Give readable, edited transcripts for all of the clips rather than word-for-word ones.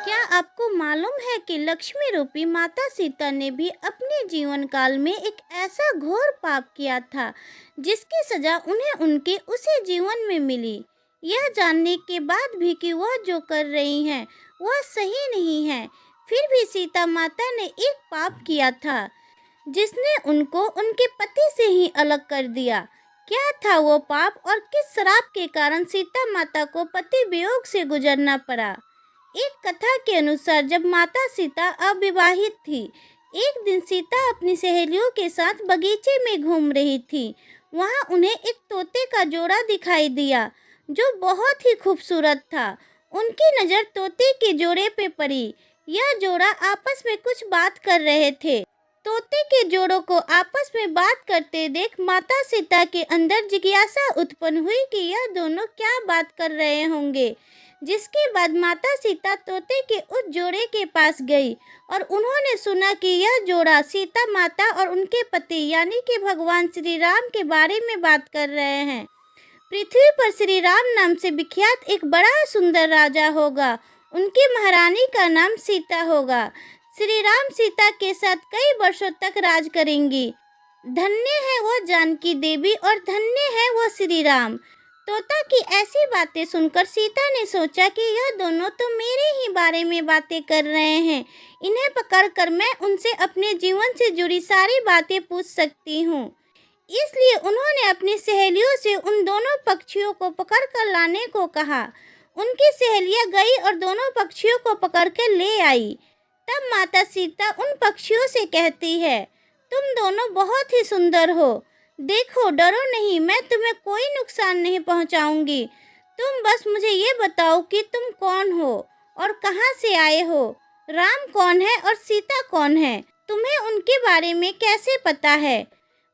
क्या आपको मालूम है कि लक्ष्मी रूपी माता सीता ने भी अपने जीवन काल में एक ऐसा घोर पाप किया था जिसकी सजा उन्हें उनके उसी जीवन में मिली। यह जानने के बाद भी कि वह जो कर रही हैं वह सही नहीं है, फिर भी सीता माता ने एक पाप किया था जिसने उनको उनके पति से ही अलग कर दिया। क्या था वो पाप और किस श्राप के कारण सीता माता को पति वियोग से गुजरना पड़ा? एक कथा के अनुसार जब माता सीता अविवाहित थी, एक दिन सीता अपनी सहेलियों के साथ बगीचे में घूम रही थी। वहां उन्हें एक तोते का जोड़ा दिखाई दिया जो बहुत ही खूबसूरत था। उनकी नज़र तोते के जोड़े पे पड़ी। यह जोड़ा आपस में कुछ बात कर रहे थे। तोते के जोड़ों को आपस में बात करते देख माता सीता के अंदर जिज्ञासा उत्पन्न हुई कि यह दोनों क्या बात कर रहे होंगे। जिसके बाद माता सीता तोते के उस जोड़े के पास गई और उन्होंने सुना कि यह जोड़ा सीता माता और उनके पति यानी कि भगवान श्री राम के बारे में बात कर रहे हैं। पृथ्वी पर श्री राम नाम से विख्यात एक बड़ा सुंदर राजा होगा। उनकी महारानी का नाम सीता होगा। श्री राम सीता के साथ कई वर्षों तक राज करेंगी। धन्य है वह जानकी देवी और धन्य है वह श्री राम। तोता की ऐसी बातें सुनकर सीता ने सोचा कि यह दोनों तो मेरे ही बारे में बातें कर रहे हैं। इन्हें पकड़कर मैं उनसे अपने जीवन से जुड़ी सारी बातें पूछ सकती हूँ। इसलिए उन्होंने अपनी सहेलियों से उन दोनों पक्षियों को पकड़कर लाने को कहा। उनकी सहेलियां गई और दोनों पक्षियों को पकड़कर ले आई। तब माता सीता उन पक्षियों से कहती है, तुम दोनों बहुत ही सुंदर हो। देखो, डरो नहीं, मैं तुम्हें कोई नुकसान नहीं पहुंचाऊंगी। तुम बस मुझे ये बताओ कि तुम कौन हो और कहाँ से आए हो। राम कौन है और सीता कौन है? तुम्हें उनके बारे में कैसे पता है?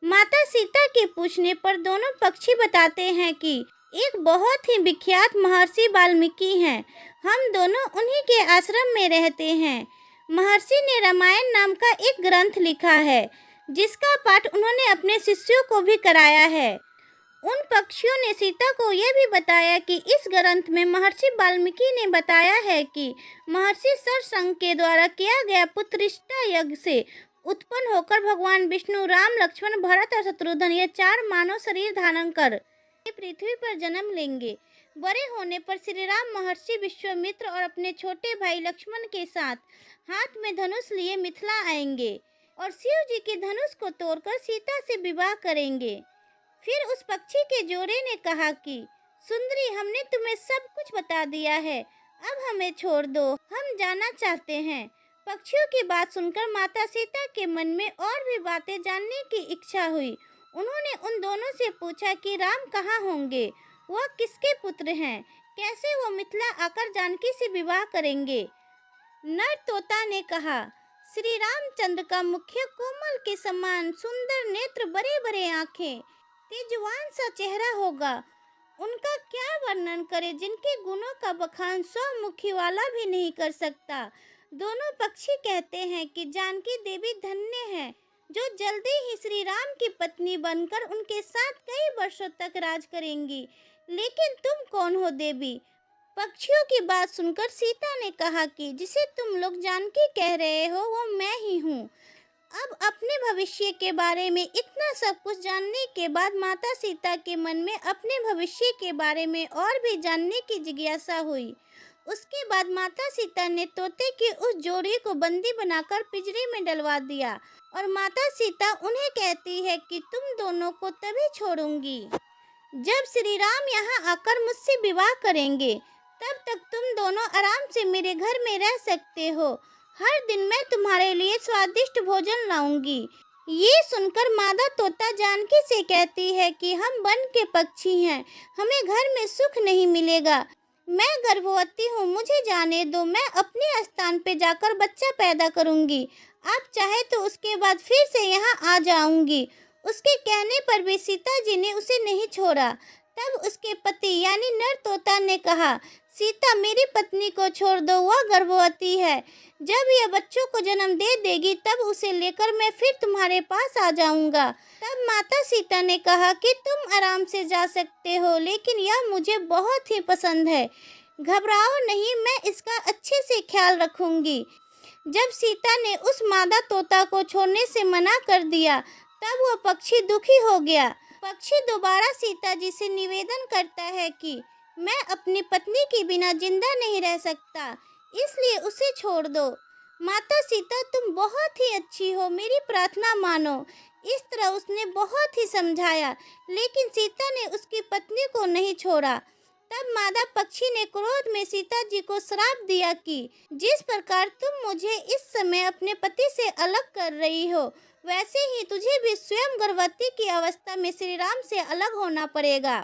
माता सीता के पूछने पर दोनों पक्षी बताते हैं कि एक बहुत ही विख्यात महर्षि वाल्मीकि हैं। हम दोनों उन्हीं के आश्रम में रहते हैं। महर्षि ने रामायण नाम का एक ग्रंथ लिखा है जिसका पाठ उन्होंने अपने शिष्यों को भी कराया है। उन पक्षियों ने सीता को यह भी बताया कि इस ग्रंथ में महर्षि वाल्मीकि ने बताया है कि महर्षि सरसंघ के द्वारा किया गया पुत्रिष्टा यज्ञ से उत्पन्न होकर भगवान विष्णु, राम, लक्ष्मण, भरत और शत्रुघ्न ये चार मानव शरीर धारण कर पृथ्वी पर जन्म लेंगे। बड़े होने पर श्री राम महर्षि विश्वामित्र और अपने छोटे भाई लक्ष्मण के साथ हाथ में धनुष लिए मिथिला आएंगे और शिव जी के धनुष को तोड़कर सीता से विवाह करेंगे। फिर उस पक्षी के जोड़े ने कहा कि सुंदरी, हमने तुम्हें सब कुछ बता दिया है, अब हमें छोड़ दो, हम जाना चाहते हैं। पक्षियों की बात सुनकर माता सीता के मन में और भी बातें जानने की इच्छा हुई। उन्होंने उन दोनों से पूछा कि राम कहाँ होंगे, वह किसके पुत्र हैं, कैसे वो मिथिला आकर जानकी से विवाह करेंगे। नर तोता ने कहा, श्री रामचंद्र का मुख्य कोमल के समान सुंदर नेत्र, बड़े बड़े आंखें, तेजवान सा चेहरा होगा। उनका क्या वर्णन करे, जिनके गुणों का बखान 100 मुखी वाला भी नहीं कर सकता। दोनों पक्षी कहते हैं कि जानकी देवी धन्य है जो जल्दी ही श्री राम की पत्नी बनकर उनके साथ कई वर्षों तक राज करेंगी। लेकिन तुम कौन हो देवी? पक्षियों की बात सुनकर सीता ने कहा कि जिसे तुम लोग जानकी कह रहे हो वो मैं ही हूँ। अब अपने भविष्य के बारे में इतना सब कुछ जानने के बाद माता सीता के मन में अपने भविष्य के बारे में और भी जानने की जिज्ञासा हुई। उसके बाद माता सीता ने तोते के उस जोड़ी को बंदी बनाकर पिंजरे में डलवा दिया और माता सीता उन्हें कहती है कि तुम दोनों को तभी छोड़ूंगी जब श्री राम यहाँ आकर मुझसे विवाह करेंगे। तब तक तुम दोनों आराम से मेरे घर में रह सकते हो। हर दिन मैं तुम्हारे लिए स्वादिष्ट भोजन लाऊंगी। ये सुनकर मादा तोता जानकी से कहती है कि हम वन के पक्षी हैं, हमें घर में सुख नहीं मिलेगा। मैं गर्भवती हूँ, मुझे जाने दो, मैं अपने स्थान पे जाकर बच्चा पैदा करूँगी। आप चाहे तो उसके बाद फिर से यहाँ आ जाऊँगी। उसके कहने पर भी सीता जी ने उसे नहीं छोड़ा। तब उसके पति यानी नर तोता ने कहा, सीता, मेरी पत्नी को छोड़ दो, वह गर्भवती है। जब यह बच्चों को जन्म दे देगी तब उसे लेकर मैं फिर तुम्हारे पास आ जाऊंगा। तब माता सीता ने कहा कि तुम आराम से जा सकते हो, लेकिन यह मुझे बहुत ही पसंद है। घबराओ नहीं, मैं इसका अच्छे से ख्याल रखूंगी। जब सीता ने उस मादा तोता को छोड़ने से मना कर दिया, तब वह पक्षी दुखी हो गया। पक्षी दोबारा सीता जी से निवेदन करता है कि मैं अपनी पत्नी के बिना जिंदा नहीं रह सकता, इसलिए उसे छोड़ दो। माता सीता, तुम बहुत ही अच्छी हो, मेरी प्रार्थना मानो। इस तरह उसने बहुत ही समझाया, लेकिन सीता ने उसकी पत्नी को नहीं छोड़ा। तब मादा पक्षी ने क्रोध में सीता जी को श्राप दिया कि जिस प्रकार तुम मुझे इस समय अपने पति से अलग कर रही हो, वैसे ही तुझे भी स्वयं गर्भवती की अवस्था में श्री राम से अलग होना पड़ेगा।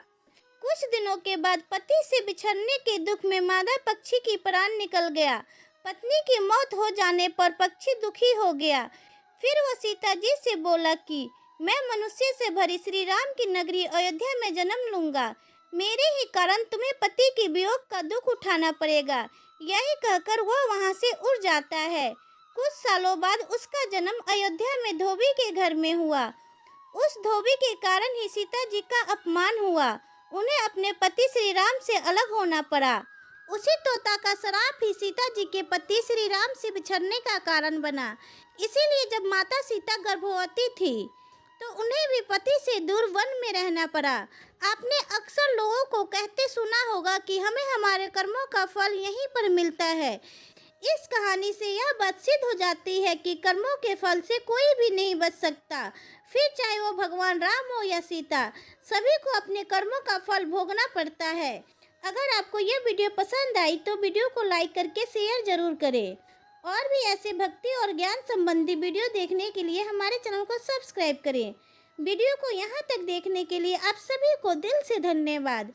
कुछ दिनों के बाद पति से बिछड़ने के दुख में मादा पक्षी की प्राण निकल गया। पत्नी की मौत हो जाने पर पक्षी दुखी हो गया। फिर वह सीता जी से बोला कि मैं मनुष्य से भरी श्री राम की नगरी अयोध्या में जन्म लूंगा। मेरे ही कारण तुम्हें पति के वियोग का दुख उठाना पड़ेगा। यही कहकर वह वहां से उड़ जाता है। कुछ सालों बाद उसका जन्म अयोध्या में धोबी के घर में हुआ। उस धोबी के कारण ही सीता जी का अपमान हुआ। उन्हें अपने पति श्री राम से अलग होना पड़ा। उसी तोता का श्राप ही सीता जी के पति श्री राम से बिछड़ने का कारण बना। इसीलिए जब माता सीता गर्भवती थी, तो उन्हें भी पति से दूर वन में रहना पड़ा। आपने अक्सर लोगों को कहते सुना होगा कि हमें हमारे कर्मों का फल यहीं पर मिलता है। इस कहानी से यह बात सिद्ध हो जाती है कि कर्मों के फल से कोई भी नहीं बच सकता, फिर चाहे वो भगवान राम हो या सीता, सभी को अपने कर्मों का फल भोगना पड़ता है। अगर आपको यह वीडियो पसंद आई तो वीडियो को लाइक करके शेयर जरूर करें। और भी ऐसे भक्ति और ज्ञान संबंधी वीडियो देखने के लिए हमारे चैनल को सब्सक्राइब करें। वीडियो को यहाँ तक देखने के लिए आप सभी को दिल से धन्यवाद।